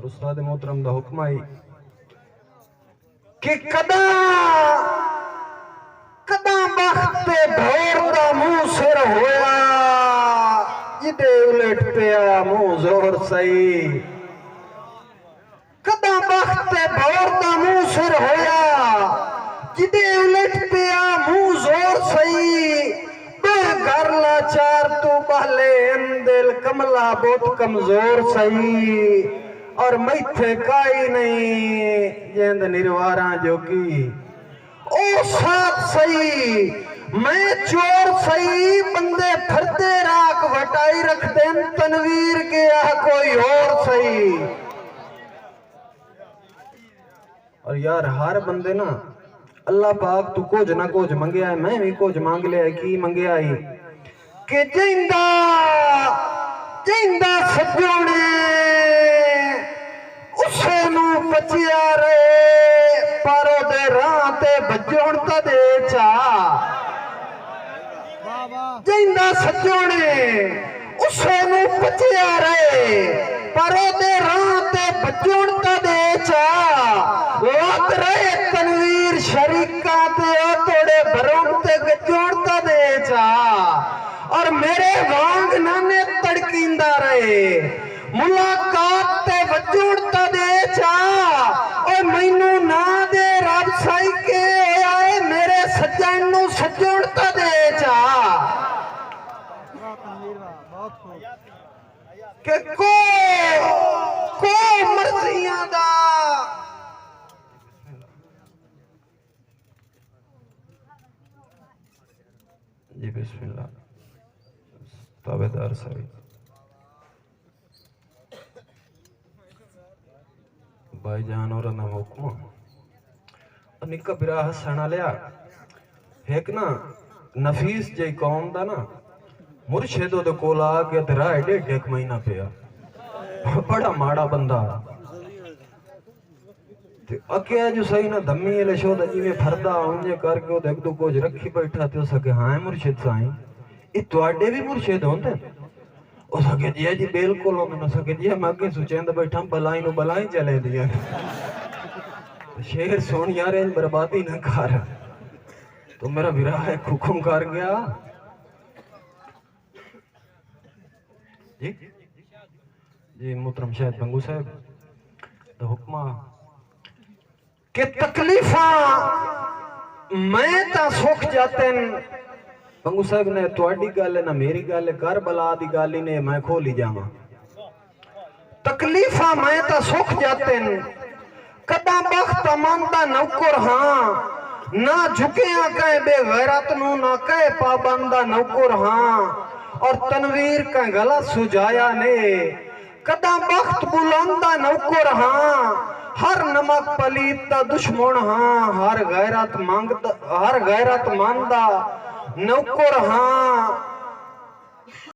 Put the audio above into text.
और उस्ताद मोहतरम दा हुक्म आई कि कदा कदा बख्ते भौर दा मुंह सिर होया जिदे उलट पिया मुंह जोर सही। कदा बख्ते भौर दा मुंह सिर होया जिदे उलट पिया मुंह जोर सही। घर लाचार तू पहले दिल कमला बहुत कमजोर सही और मैथे काई नहीं जेंद निर्वारा जोगी ओ साथ सही। मैं चोर सही बंदे फरते राख वटाई रख देन तनवीर के आ कोई और सही। और यार हर बंदे ना अल्लाह पाक तू कुछ ना कुछ मंगया है, मैं भी कुछ मांग लिया। की मंगया है कि जिंदा जिंदा सजोने उसे नू बचिया रे पारो दे राह ते बजोण ता दे चा। जिंदा सजोने उसे नू बचिया रे पारो दे राह ते बजोण ता दे चा। लग रहे तनवीर शरीका ते तोड़े भरों ते गजोड़ता दे चा। और मेरे वांग नाने तड़कींदा रहे मुलाकात ते वजोड़ता दे चा। और मैनू ना दे रब साई के आए मेरे सज्जन नू सजोड़ता दे चा। के को मर्जियां दा जी बिस्मिल्लाह ताबेदार सही भाईजान और ना हुक्म निका बिरा हसना लिया एक ना नफीस जी कौम दा ना मुर्शिदो दे कोल आ के तेरा डेढ़ एक महीना पिया बड़ा माड़ा बंदा ते अके जो सही ना धम्मी ले शो दा जिवे फरदा उंजे करके देख दो कुछ रखी बैठा ते सके हां मुर्शिद साईं ये तुआडे भी मुर्शिद होंदे ओ सके जी बिल्कुल होंदे न सके जी मैं अगे सोचेंदा बैठा बलाई नु बलाई चले दिया शेर सुन यार इन बर्बादी ना कर तो मेरा विराह है हुक्म कर गया जी जी मोहतरम शायद बंगू साहब तो हुक्मा के तकलीफा मैं ता सुख जाते बंगू साहब ने तुहाडी गल ना मेरी गल कर बला दी गल ने मैं खोली जावा। तकलीफा मैं ता सुख जाते कदा बख्त मानदा नौकर हां ना झुकिया कहे बेगैरत नु ना कहे पाबंदा नौकर हां। और तनवीर का गला सुझाया ने कदा बख्त बुलंदा नौकर हां। हर नमक पलीत दा दुश्मन हां हर गैरत मांगदा हर गैरत मानदा नौकर हां।